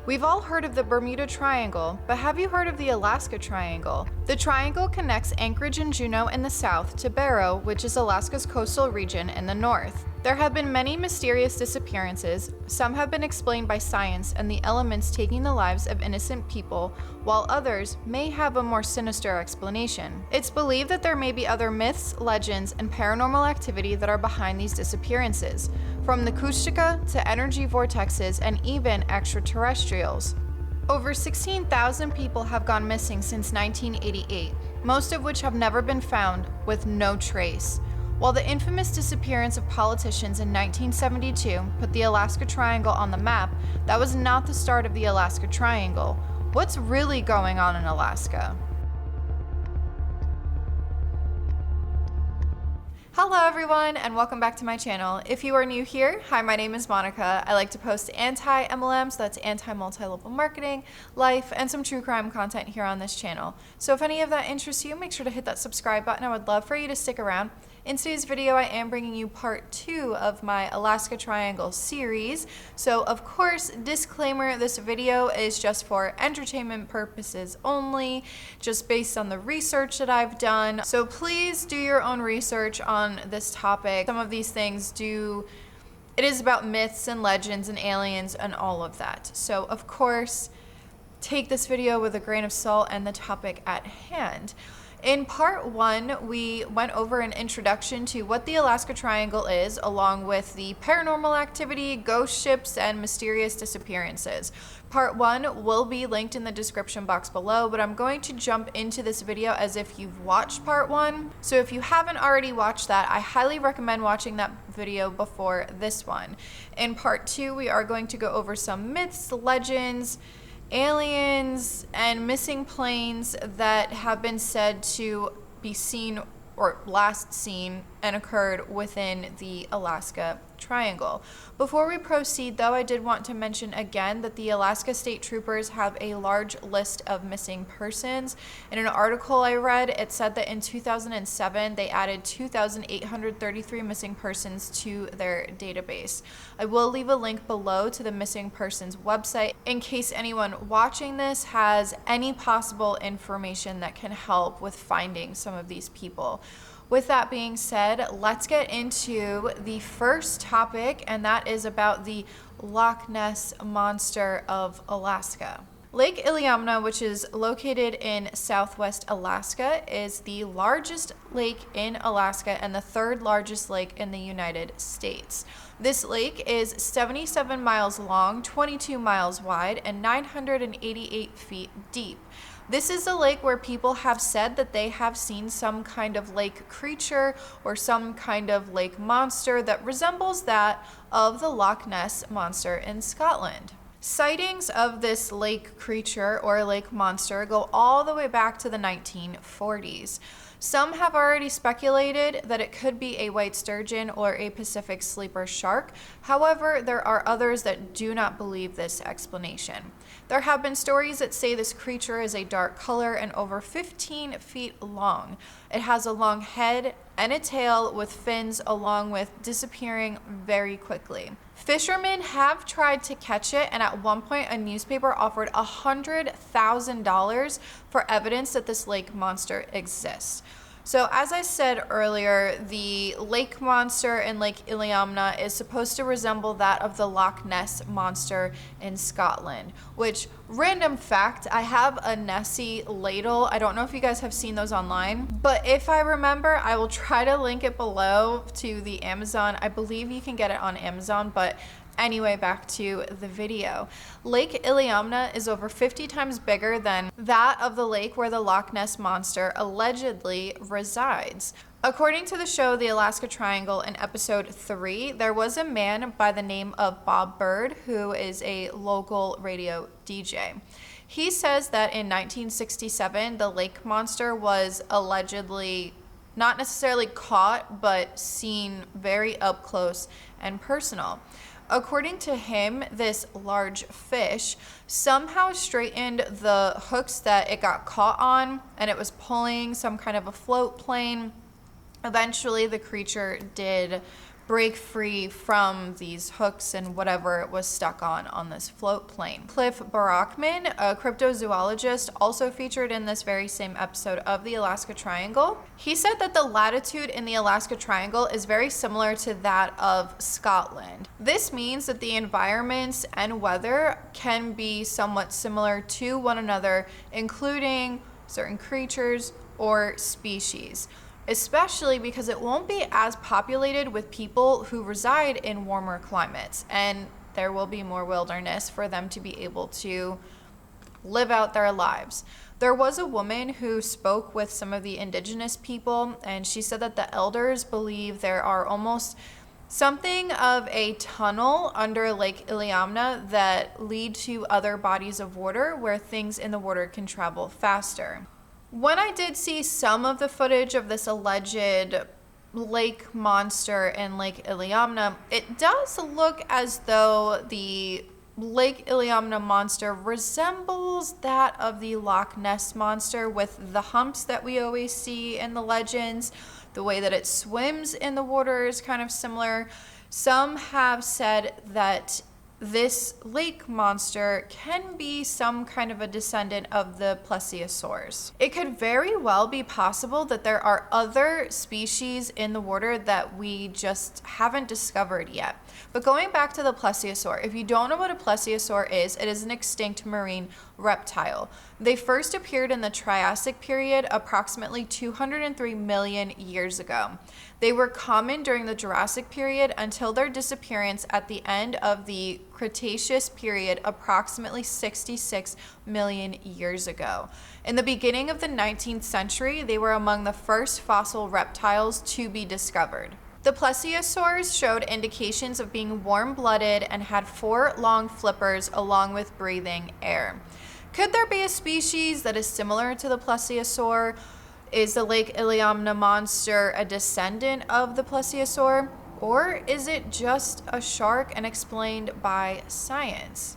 We've all heard of the Bermuda Triangle, but have you heard of the Alaska Triangle? The triangle connects Anchorage and Juneau in the south to Barrow, which is Alaska's coastal region, in the north. There have been many mysterious disappearances. Some have been explained by science and the elements taking the lives of innocent people, while others may have a more sinister explanation. It's believed that there may be other myths, legends, and paranormal activity that are behind these disappearances, from the Kushtaka to energy vortexes and even extraterrestrials. Over 16,000 people have gone missing since 1988, most of which have never been found with no trace. While the infamous disappearance of politicians in 1972 put the Alaska Triangle on the map, that was not the start of the Alaska Triangle. What's really going on in Alaska? Hello everyone, and welcome back to my channel. If you are new here, hi, my name is Monica. I like to post anti-MLM, so that's anti-multi-level marketing, life, and some true crime content here on this channel. So if any of that interests you, make sure to hit that subscribe button. I would love for you to stick around. In today's video, I am bringing you part 2 of my Alaska Triangle series. So of course, disclaimer, this video is just for entertainment purposes only, just based on the research that I've done. So please do your own research on this topic. Some of these things it is about myths and legends and aliens and all of that. So of course, take this video with a grain of salt and the topic at hand. In part 1, we went over an introduction to what the Alaska Triangle is, along with the paranormal activity, ghost ships, and mysterious disappearances. Part 1 will be linked in the description box below, but I'm going to jump into this video as if you've watched part 1. So if you haven't already watched that, I highly recommend watching that video before this one. In part 2, we are going to go over some myths, legends, aliens, and missing planes that have been said to be seen or last seen and occurred within the Alaska Triangle. Before we proceed though, I did want to mention again that the Alaska State Troopers have a large list of missing persons. In an article I read, it said that in 2007 they added 2,833 missing persons to their database. I will leave a link below to the missing persons website in case anyone watching this has any possible information that can help with finding some of these people. With that being said, let's get into the first topic, and that is about the Loch Ness Monster of Alaska. Lake Iliamna, which is located in southwest Alaska, is the largest lake in Alaska and the third largest lake in the United States. This lake is 77 miles long, 22 miles wide, and 988 feet deep. This is a lake where people have said that they have seen some kind of lake creature or some kind of lake monster that resembles that of the Loch Ness Monster in Scotland. Sightings of this lake creature or lake monster go all the way back to the 1940s. Some have already speculated that it could be a white sturgeon or a Pacific sleeper shark. However, there are others that do not believe this explanation. There have been stories that say this creature is a dark color and over 15 feet long. It has a long head and a tail with fins, along with disappearing very quickly. Fishermen have tried to catch it, and at one point a newspaper offered $100,000 for evidence that this lake monster exists. So as I said earlier, the lake monster in Lake Iliamna is supposed to resemble that of the Loch Ness Monster in Scotland, which, random fact, I have a Nessie ladle. I don't know if you guys have seen those online, but if I remember, I will try to link it below to the Amazon. I believe you can get it on Amazon, but anyway, back to the video. Lake Iliamna is over 50 times bigger than that of the lake where the Loch Ness Monster allegedly resides. According to the show The Alaska Triangle in episode 3, there was a man by the name of Bob Bird who is a local radio DJ. He says that in 1967, the lake monster was allegedly not necessarily caught, but seen very up close and personal. According to him, this large fish somehow straightened the hooks that it got caught on, and it was pulling some kind of a float plane. Eventually, the creature did break free from these hooks and whatever it was stuck on this float plane. Cliff Barackman, a cryptozoologist, also featured in this very same episode of the Alaska Triangle. He said that the latitude in the Alaska Triangle is very similar to that of Scotland. This means that the environments and weather can be somewhat similar to one another, including certain creatures or species, especially because it won't be as populated with people who reside in warmer climates, and there will be more wilderness for them to be able to live out their lives. There was a woman who spoke with some of the indigenous people, and she said that the elders believe there are almost something of a tunnel under Lake Iliamna that lead to other bodies of water where things in the water can travel faster. When I did see some of the footage of this alleged lake monster in Lake Iliamna, it does look as though the Lake Iliamna monster resembles that of the Loch Ness monster, with the humps that we always see in the legends. The way that it swims in the water is kind of similar. Some have said that this lake monster can be some kind of a descendant of the Plesiosaurs. It could very well be possible that there are other species in the water that we just haven't discovered yet. But going back to the Plesiosaur, if you don't know what a Plesiosaur is, it is an extinct marine reptile. They first appeared in the Triassic period approximately 203 million years ago. They were common during the Jurassic period until their disappearance at the end of the Cretaceous period approximately 66 million years ago. In the beginning of the 19th century, they were among the first fossil reptiles to be discovered. The plesiosaurs showed indications of being warm-blooded and had 4 long flippers along with breathing air. Could there be a species that is similar to the plesiosaur? Is the Lake Iliamna monster a descendant of the plesiosaur? Or is it just a shark and explained by science?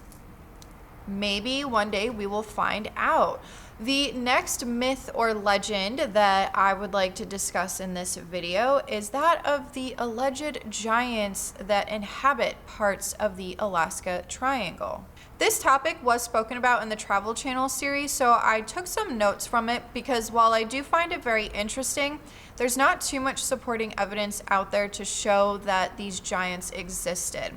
Maybe one day we will find out. The next myth or legend that I would like to discuss in this video is that of the alleged giants that inhabit parts of the Alaska Triangle. This topic was spoken about in the Travel Channel series, so I took some notes from it because while I do find it very interesting, there's not too much supporting evidence out there to show that these giants existed.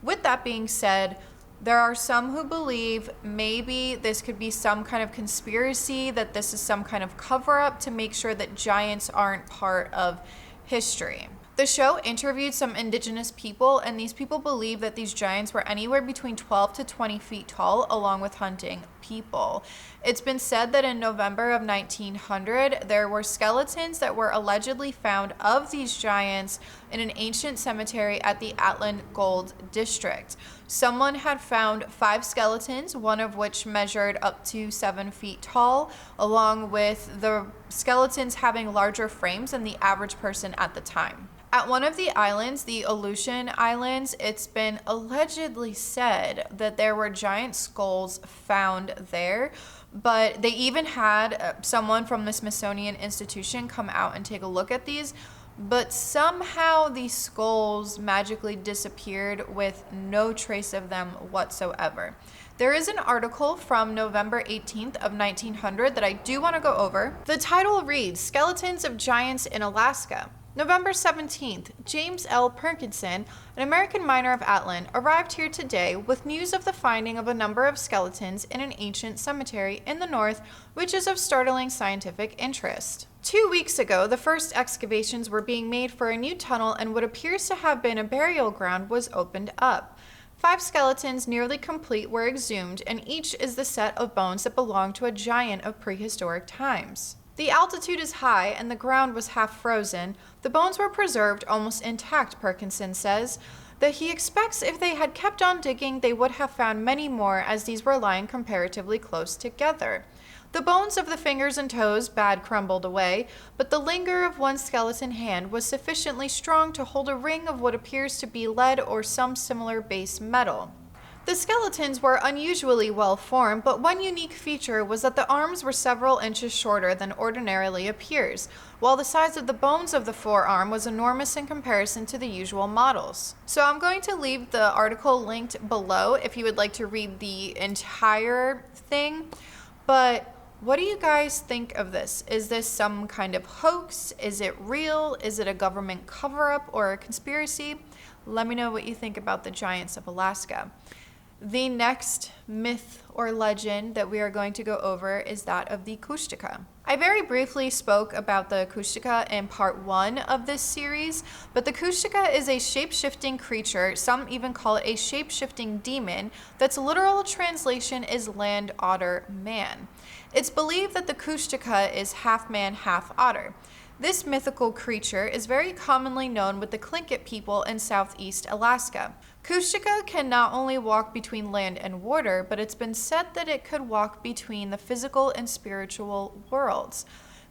With that being said, there are some who believe maybe this could be some kind of conspiracy, that this is some kind of cover-up to make sure that giants aren't part of history. The show interviewed some indigenous people, and these people believe that these giants were anywhere between 12 to 20 feet tall, along with hunting people. It's been said that in November of 1900, there were skeletons that were allegedly found of these giants in an ancient cemetery at the Atlin Gold District. Someone had found 5 skeletons, one of which measured up to 7 feet tall, along with the skeletons having larger frames than the average person at the time. At one of the islands, the Aleutian Islands, it's been allegedly said that there were giant skulls found there, but they even had someone from the Smithsonian Institution come out and take a look at these, but somehow these skulls magically disappeared with no trace of them whatsoever. There is an article from November 18th of 1900 that I do want to go over. The title reads, "Skeletons of Giants in Alaska." November 17th, James L. Perkinson, an American miner of Atlin, arrived here today with news of the finding of a number of skeletons in an ancient cemetery in the north, which is of startling scientific interest. 2 weeks ago, the first excavations were being made for a new tunnel, and what appears to have been a burial ground was opened up. 5 skeletons, nearly complete, were exhumed, and each is the set of bones that belonged to a giant of prehistoric times. The altitude is high and the ground was half frozen. The bones were preserved almost intact, Perkinson says, that he expects if they had kept on digging, they would have found many more, as these were lying comparatively close together. The bones of the fingers and toes bad crumbled away, but the linger of one skeleton hand was sufficiently strong to hold a ring of what appears to be lead or some similar base metal. The skeletons were unusually well formed, but one unique feature was that the arms were several inches shorter than ordinarily appears, while the size of the bones of the forearm was enormous in comparison to the usual models. So I'm going to leave the article linked below if you would like to read the entire thing, but what do you guys think of this? Is this some kind of hoax? Is it real? Is it a government cover-up or a conspiracy? Let me know what you think about the giants of Alaska. The next myth or legend that we are going to go over is that of the Kushtaka. I very briefly spoke about the Kushtaka in part 1 of this series, but the Kushtaka is a shape-shifting creature, some even call it a shape-shifting demon, that's literal translation is land otter man. It's believed that the Kushtaka is half man, half otter. This mythical creature is very commonly known with the Tlingit people in southeast Alaska. Kushtaka can not only walk between land and water, but it's been said that it could walk between the physical and spiritual worlds.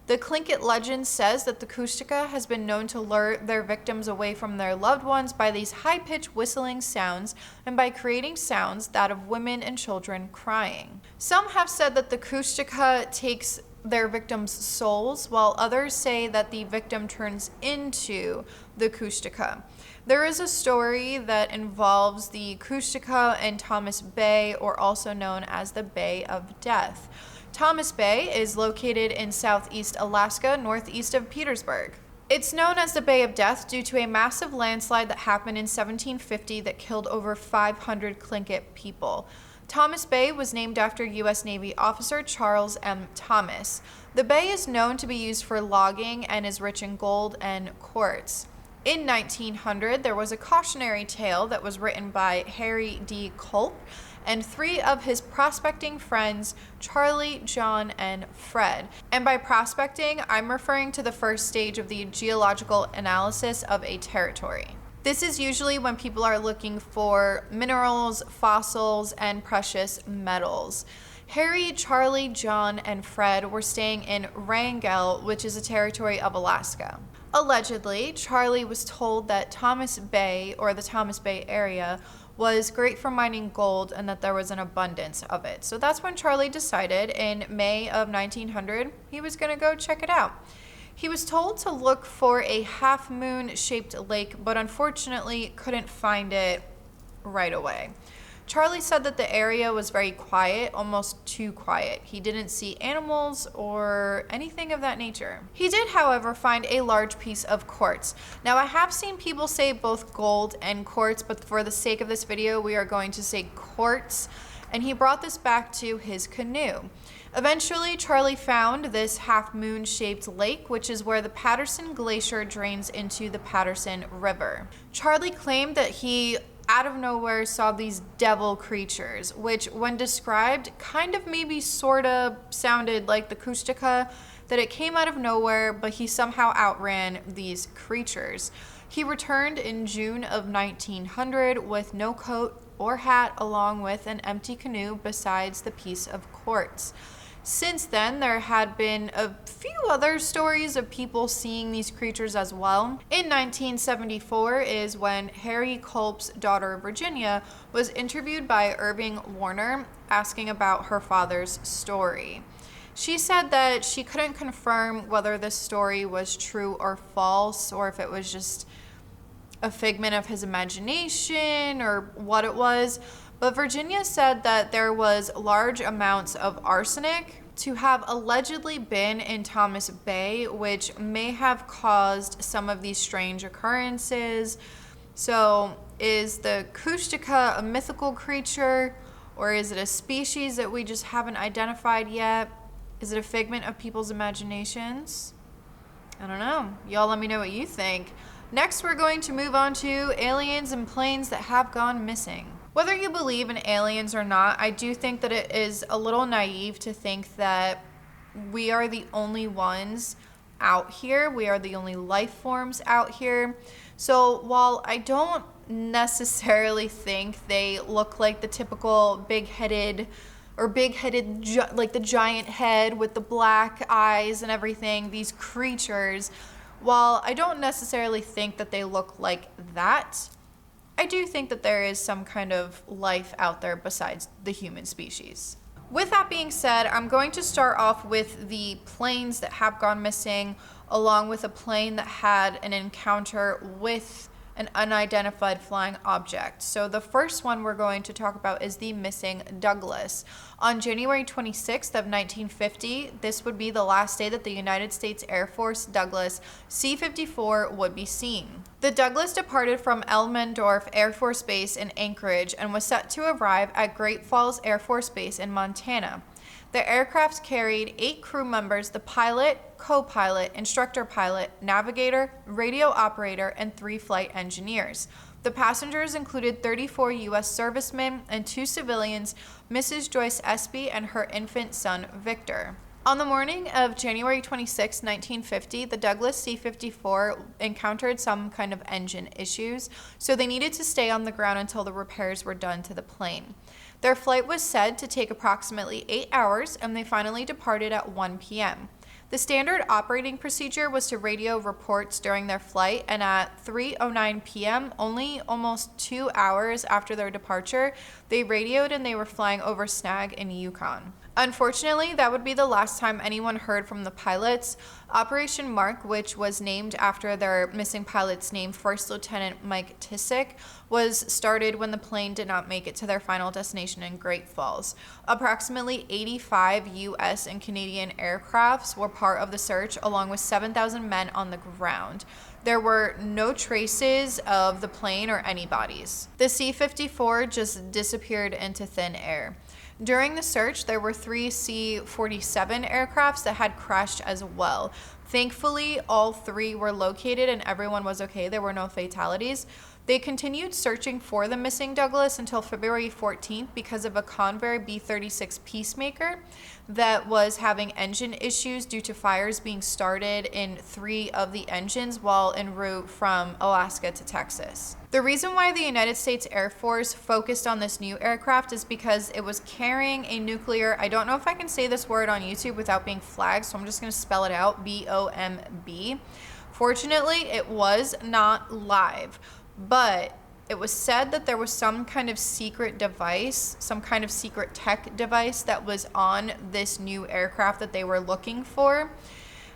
The Tlingit legend says that the Kushtaka has been known to lure their victims away from their loved ones by these high-pitched whistling sounds and by creating sounds that of women and children crying. Some have said that the Kushtaka takes their victims' souls, while others say that the victim turns into the Kushtaka. There is a story that involves the Kushtaka and Thomas Bay, or also known as the Bay of Death. Thomas Bay is located in southeast Alaska, northeast of Petersburg. It's known as the Bay of Death due to a massive landslide that happened in 1750 that killed over 500 Tlingit people. Thomas Bay was named after U.S. Navy officer Charles M. Thomas. The bay is known to be used for logging and is rich in gold and quartz. In 1900, there was a cautionary tale that was written by Harry D. Culp and 3 of his prospecting friends, Charlie, John, and Fred. And by prospecting, I'm referring to the first stage of the geological analysis of a territory. This is usually when people are looking for minerals, fossils, and precious metals. Harry, Charlie, John, and Fred were staying in Wrangell, which is a territory of Alaska. Allegedly, Charlie was told that Thomas Bay, or the Thomas Bay area, was great for mining gold and that there was an abundance of it. So that's when Charlie decided in May of 1900 he was going to go check it out. He was told to look for a half-moon shaped lake, but unfortunately couldn't find it right away. Charlie said that the area was very quiet, almost too quiet. He didn't see animals or anything of that nature. He did, however, find a large piece of quartz. Now, I have seen people say both gold and quartz, but for the sake of this video, we are going to say quartz. And he brought this back to his canoe. Eventually, Charlie found this half-moon shaped lake, which is where the Patterson Glacier drains into the Patterson River. Charlie claimed that he, out of nowhere, saw these devil creatures, which when described kind of maybe sort of sounded like the Kushtaka, that it came out of nowhere, but he somehow outran these creatures. He returned in June of 1900 with no coat or hat, along with an empty canoe besides the piece of quartz. Since then, there had been a few other stories of people seeing these creatures as well. In 1974 is when Harry Culp's daughter Virginia was interviewed by Irving Warner asking about her father's story. She said that she couldn't confirm whether this story was true or false, or if it was just a figment of his imagination or what it was. But Virginia said that there was large amounts of arsenic to have allegedly been in Thomas Bay, which may have caused some of these strange occurrences. So is the Kushtaka a mythical creature, or is it a species that we just haven't identified yet? Is it a figment of people's imaginations? I don't know. Y'all let me know what you think. Next, we're going to move on to aliens and planes that have gone missing. Whether you believe in aliens or not, I do think that it is a little naive to think that we are the only ones out here. We are the only life forms out here. So while I don't necessarily think they look like the typical big-headed, like the giant head with the black eyes and everything, these creatures, while I don't necessarily think that they look like that, I do think that there is some kind of life out there besides the human species. With that being said, I'm going to start off with the planes that have gone missing, along with a plane that had an encounter with an unidentified flying object. So the first one we're going to talk about is the missing Douglas. On January 26th of 1950, this would be the last day that the United States Air Force Douglas C-54 would be seen. The Douglas departed from Elmendorf Air Force Base in Anchorage and was set to arrive at Great Falls Air Force Base in Montana. The aircraft carried 8 crew members: the pilot, co-pilot, instructor pilot, navigator, radio operator, and 3 flight engineers. The passengers included 34 U.S. servicemen and 2 civilians, Mrs. Joyce Espy and her infant son, Victor. On the morning of January 26, 1950, the Douglas C-54 encountered some kind of engine issues, so they needed to stay on the ground until the repairs were done to the plane. Their flight was said to take approximately 8 hours, and they finally departed at 1 p.m. The standard operating procedure was to radio reports during their flight, and at 3:09 p.m., only almost 2 hours after their departure, they radioed and they were flying over Snag in Yukon. Unfortunately, that would be the last time anyone heard from the pilots. Operation Mark, which was named after their missing pilot's name, First Lieutenant Mike Tissick, was started when the plane did not make it to their final destination in Great Falls. Approximately 85 U.S. and Canadian aircrafts were part of the search, along with 7,000 men on the ground. There were no traces of the plane or any bodies. The C-54 just disappeared into thin air. During the search, there were 3 C-47 aircrafts that had crashed as well. Thankfully, all 3 were located and everyone was okay. There were no fatalities. They continued searching for the missing Douglas until February 14th because of a Convair B-36 Peacemaker that was having engine issues due to fires being started in 3 of the engines while en route from Alaska to Texas. The reason why the United States Air Force focused on this new aircraft is because it was carrying a nuclear, I don't know if I can say this word on YouTube without being flagged, so I'm just going to spell it out, B-O-M-B. Fortunately, it was not live, but it was said that there was some kind of secret device, some kind of secret tech device that was on this new aircraft that they were looking for.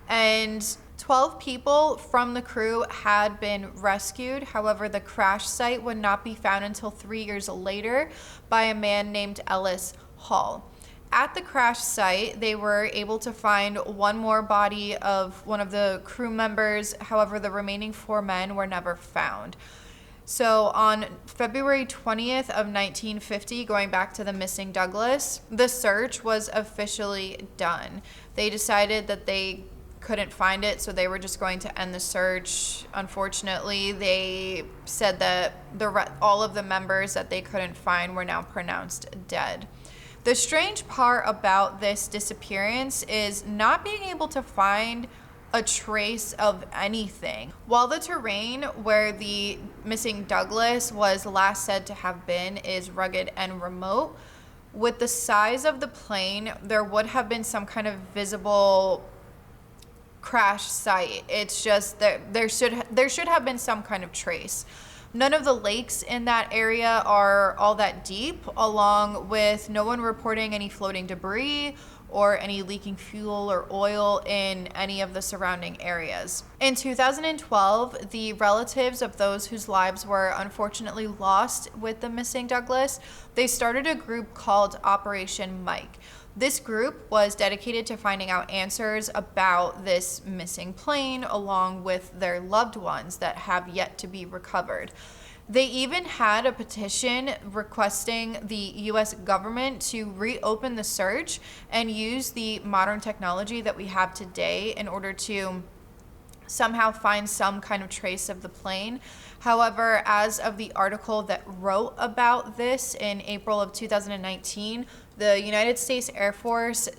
And 12 people from the crew had been rescued. However, the crash site would not be found until 3 years later by a man named Ellis Hall. At the crash site, they were able to find one more body of one of the crew members. However, the remaining 4 men were never found. So on February 20th of 1950, going back to the missing Douglas, the search was officially done. They decided that they couldn't find it, so they were just going to end the search. Unfortunately, they said that all of the members that they couldn't find were now pronounced dead. The strange part about this disappearance is not being able to find a trace of anything. While the terrain where the missing Douglas was last said to have been is rugged and remote, with the size of the plane, there would have been some kind of visible crash site. It's just that there should have been some kind of trace. None of the lakes in that area are all that deep, along with no one reporting any floating debris or any leaking fuel or oil in any of the surrounding areas. In 2012, the relatives of those whose lives were unfortunately lost with the missing Douglas, they started a group called Operation Mike. This group was dedicated to finding out answers about this missing plane, along with their loved ones that have yet to be recovered. They even had a petition requesting the U.S. government to reopen the search and use the modern technology that we have today in order to somehow find some kind of trace of the plane. However, as of the article that wrote about this in April of 2019, the United States Air Force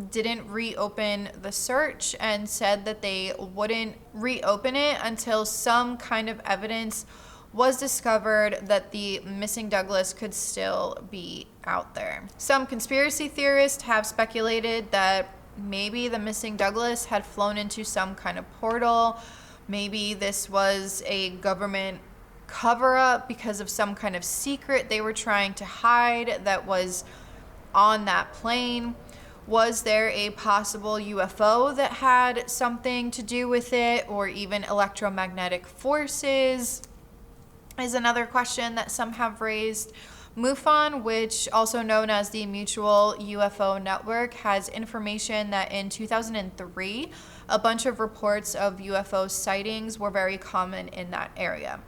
didn't reopen the search and said that they wouldn't reopen it until some kind of evidence was discovered that the missing Douglas could still be out there. Some conspiracy theorists have speculated that maybe the missing Douglas had flown into some kind of portal. Maybe this was a government cover up because of some kind of secret they were trying to hide that was on that plane? Was there a possible UFO that had something to do with it, or even electromagnetic forces is another question that some have raised. MUFON, which also known as the Mutual UFO Network, has information that in 2003, a bunch of reports of UFO sightings were very common in that area.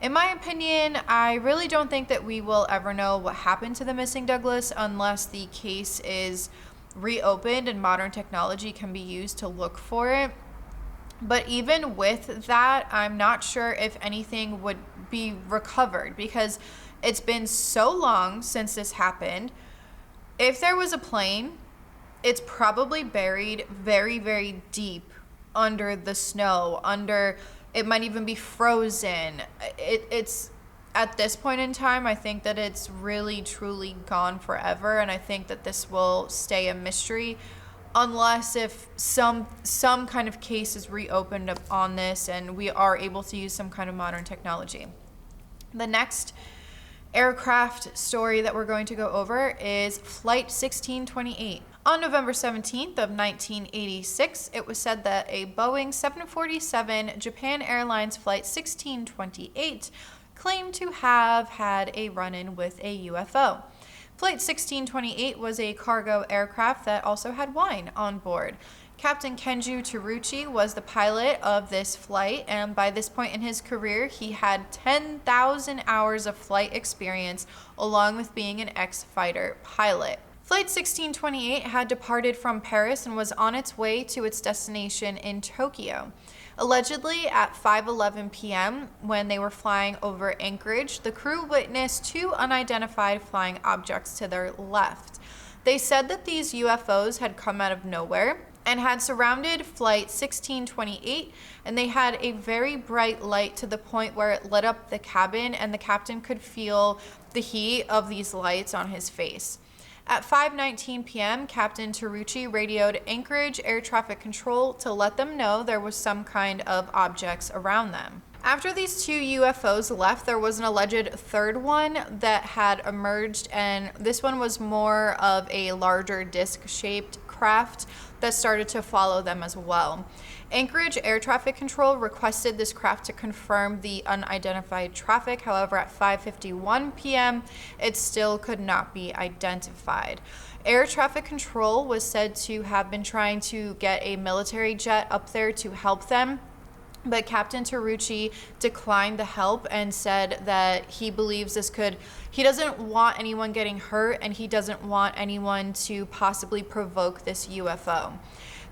In my opinion, I really don't think that we will ever know what happened to the missing Douglas unless the case is reopened and modern technology can be used to look for it. But even with that, I'm not sure if anything would be recovered because it's been so long since this happened. If there was a plane, it's probably buried very, very deep under the snow, it might even be frozen. It's at this point in time, I think that it's really truly gone forever, and I think that this will stay a mystery unless if some kind of case is reopened up on this and we are able to use some kind of modern technology. The next aircraft story that we're going to go over is Flight 1628. On November 17th of 1986, it was said that a Boeing 747 Japan Airlines Flight 1628 claimed to have had a run-in with a UFO. Flight 1628 was a cargo aircraft that also had wine on board. Captain Kenju Taruchi was the pilot of this flight, and by this point in his career, he had 10,000 hours of flight experience, along with being an ex-fighter pilot. Flight 1628 had departed from Paris and was on its way to its destination in Tokyo. Allegedly, at 5:11 p.m., when they were flying over Anchorage, the crew witnessed two unidentified flying objects to their left. They said that these UFOs had come out of nowhere and had surrounded Flight 1628, and they had a very bright light to the point where it lit up the cabin and the captain could feel the heat of these lights on his face. At 5:19 p.m., Captain Taruchi radioed Anchorage Air Traffic Control to let them know there was some kind of objects around them. After these two UFOs left, there was an alleged third one that had emerged, and this one was more of a larger disc-shaped craft that started to follow them as well. Anchorage Air Traffic Control requested this craft to confirm the unidentified traffic. However, at 5:51 p.m., it still could not be identified. Air Traffic Control was said to have been trying to get a military jet up there to help them, but Captain Taruchi declined the help and said that he believes he doesn't want anyone getting hurt and he doesn't want anyone to possibly provoke this UFO.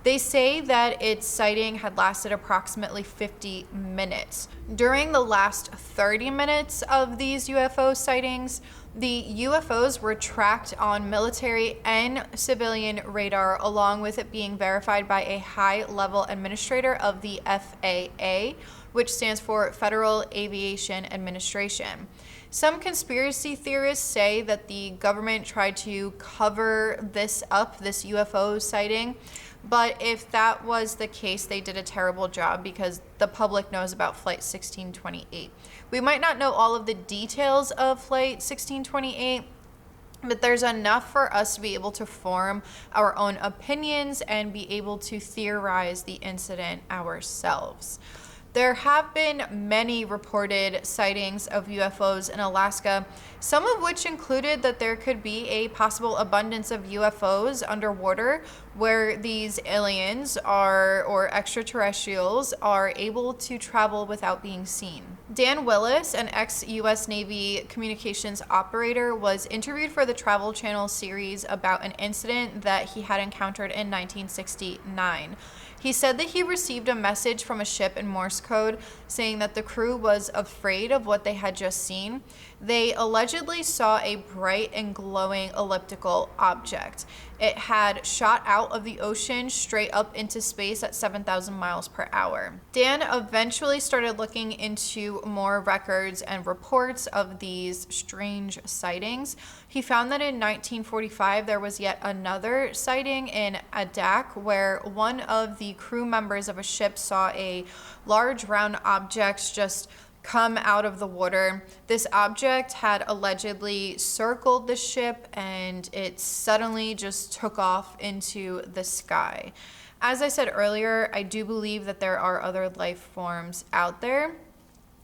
They say that its sighting had lasted approximately 50 minutes. During the last 30 minutes of these UFO sightings, the UFOs were tracked on military and civilian radar, along with it being verified by a high-level administrator of the FAA, which stands for Federal Aviation Administration. Some conspiracy theorists say that the government tried to cover this up, this UFO sighting, but if that was the case, they did a terrible job because the public knows about Flight 1628. We might not know all of the details of Flight 1628, but there's enough for us to be able to form our own opinions and be able to theorize the incident ourselves. There have been many reported sightings of UFOs in Alaska, some of which included that there could be a possible abundance of UFOs underwater where these aliens or extraterrestrials are able to travel without being seen. Dan Willis, an ex-US Navy communications operator, was interviewed for the Travel Channel series about an incident that he had encountered in 1969. He said that he received a message from a ship in Morse code saying that the crew was afraid of what they had just seen. They allegedly saw a bright and glowing elliptical object. It had shot out of the ocean straight up into space at 7,000 miles per hour. Dan eventually started looking into more records and reports of these strange sightings. He found that in 1945 there was yet another sighting in Adak where one of the crew members of a ship saw a large round object just come out of the water. This object had allegedly circled the ship and it suddenly just took off into the sky. As I said earlier, I do believe that there are other life forms out there.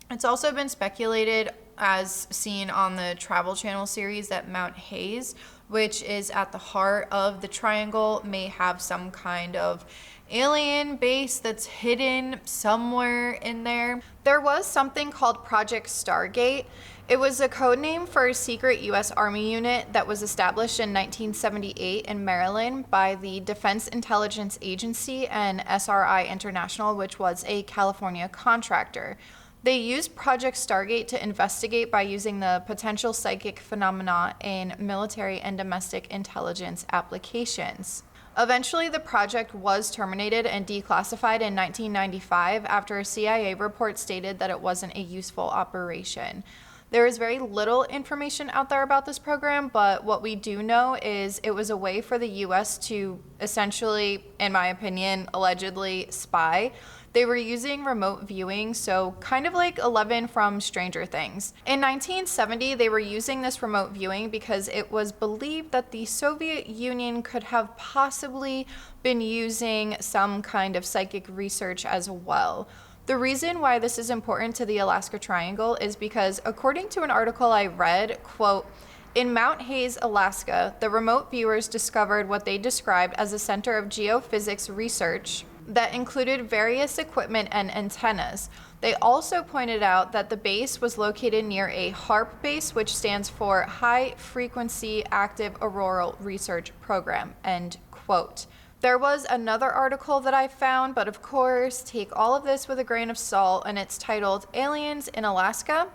It's also been speculated, as seen on the Travel Channel series, that Mount Hayes, which is at the heart of the triangle, may have some kind of alien base that's hidden somewhere in there. There was something called Project Stargate. It was a code name for a secret U.S. Army unit that was established in 1978 in Maryland by the Defense Intelligence Agency and SRI International, which was a California contractor. They used Project Stargate to investigate by using the potential psychic phenomena in military and domestic intelligence applications. Eventually, the project was terminated and declassified in 1995 after a CIA report stated that it wasn't a useful operation. There is very little information out there about this program, but what we do know is it was a way for the US to essentially, in my opinion, allegedly spy. They were using remote viewing, so kind of like 11 from Stranger Things. In 1970, they were using this remote viewing because it was believed that the Soviet Union could have possibly been using some kind of psychic research as well. The reason why this is important to the Alaska Triangle is because, according to an article I read, quote, in Mount Hayes, Alaska, the remote viewers discovered what they described as a center of geophysics research that included various equipment and antennas. They also pointed out that the base was located near a HAARP base, which stands for High Frequency Active Auroral Research Program, end quote. There was another article that I found, but of course, take all of this with a grain of salt, and it's titled Aliens in Alaska.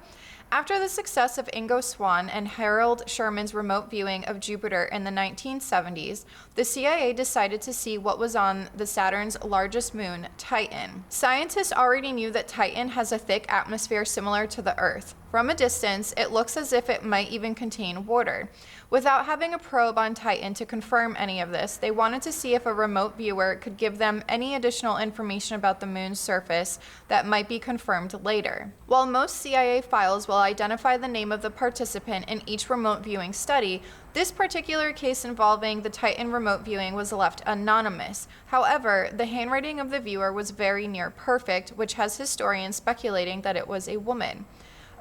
After the success of Ingo Swann and Harold Sherman's remote viewing of Jupiter in the 1970s, the CIA decided to see what was on the Saturn's largest moon, Titan. Scientists already knew that Titan has a thick atmosphere similar to the Earth. From a distance, it looks as if it might even contain water. Without having a probe on Titan to confirm any of this, they wanted to see if a remote viewer could give them any additional information about the moon's surface that might be confirmed later. While most CIA files will identify the name of the participant in each remote viewing study, this particular case involving the Titan remote viewing was left anonymous. However, the handwriting of the viewer was very near perfect, which has historians speculating that it was a woman.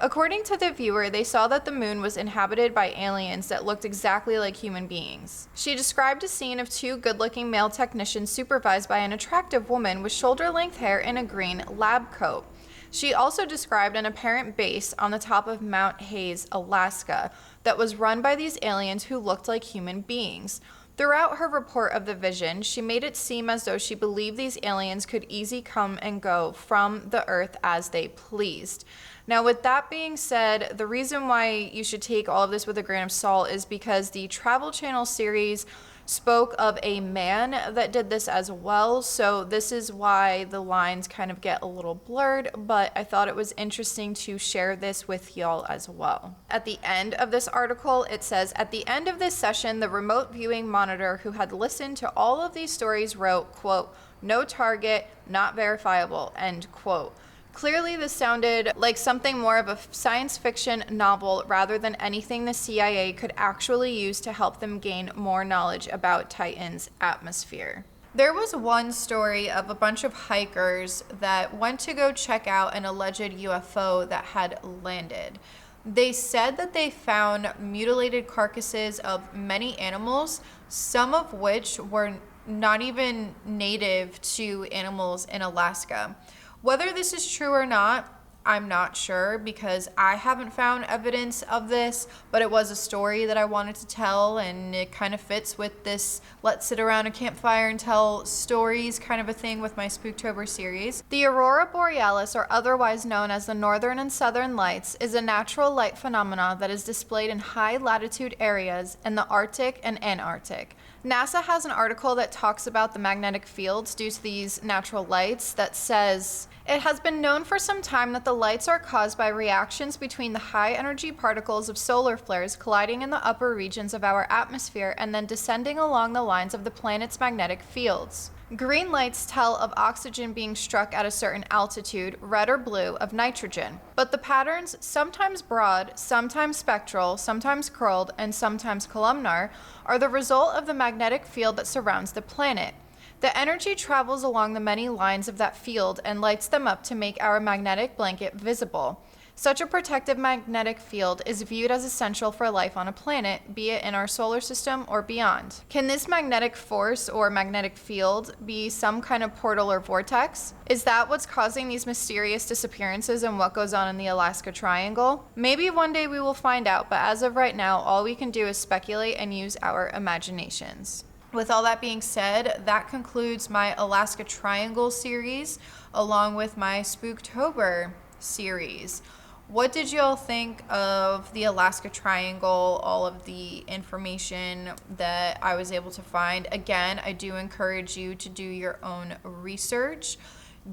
According to the viewer, they saw that the moon was inhabited by aliens that looked exactly like human beings. She described a scene of two good-looking male technicians supervised by an attractive woman with shoulder-length hair and a green lab coat. She also described an apparent base on the top of Mount Hayes, Alaska, that was run by these aliens who looked like human beings. Throughout her report of the vision, she made it seem as though she believed these aliens could easily come and go from the Earth as they pleased. Now, with that being said, the reason why you should take all of this with a grain of salt is because the Travel Channel series spoke of a man that did this as well, so this is why the lines kind of get a little blurred, but I thought it was interesting to share this with y'all as well. At the end of this article, it says, at the end of this session, the remote viewing monitor who had listened to all of these stories wrote, quote, no target, not verifiable, end quote. Clearly, this sounded like something more of a science fiction novel rather than anything the CIA could actually use to help them gain more knowledge about Titan's atmosphere. There was one story of a bunch of hikers that went to go check out an alleged UFO that had landed. They said that they found mutilated carcasses of many animals, some of which were not even native to animals in Alaska. Whether this is true or not, I'm not sure because I haven't found evidence of this, but it was a story that I wanted to tell, and it kind of fits with this let's sit around a campfire and tell stories kind of a thing with my Spooktober series. The aurora borealis, or otherwise known as the northern and southern lights, is a natural light phenomena that is displayed in high latitude areas in the Arctic and Antarctic. NASA has an article that talks about the magnetic fields due to these natural lights that says, it has been known for some time that the lights are caused by reactions between the high energy particles of solar flares colliding in the upper regions of our atmosphere and then descending along the lines of the planet's magnetic fields. Green lights tell of oxygen being struck at a certain altitude, red or blue of nitrogen. But the patterns, sometimes broad, sometimes spectral, sometimes curled, and sometimes columnar, are the result of the magnetic field that surrounds the planet. The energy travels along the many lines of that field and lights them up to make our magnetic blanket visible. Such a protective magnetic field is viewed as essential for life on a planet, be it in our solar system or beyond. Can this magnetic force or magnetic field be some kind of portal or vortex? Is that what's causing these mysterious disappearances and what goes on in the Alaska Triangle? Maybe one day we will find out, but as of right now, all we can do is speculate and use our imaginations. With all that being said, that concludes my Alaska Triangle series, along with my Spooktober series. What did y'all think of the Alaska Triangle, all of the information that I was able to find? Again, I do encourage you to do your own research.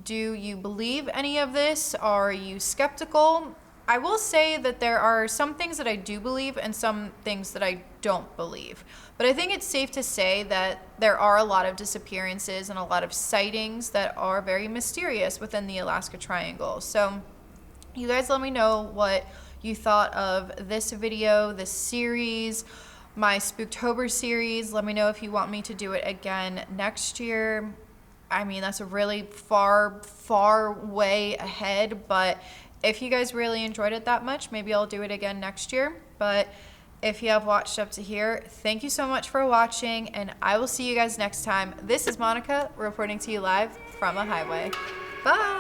Do you believe any of this? Are you skeptical? I will say that there are some things that I do believe and some things that I don't believe. But I think it's safe to say that there are a lot of disappearances and a lot of sightings that are very mysterious within the Alaska Triangle. So you guys let me know what you thought of this video, this series, my Spooktober series. Let me know if you want me to do it again next year. I mean, that's a really far way ahead, but if you guys really enjoyed it that much, maybe I'll do it again next year. But if you have watched up to here, thank you so much for watching, and I will see you guys next time. This is Monica reporting to you live from a highway. Bye!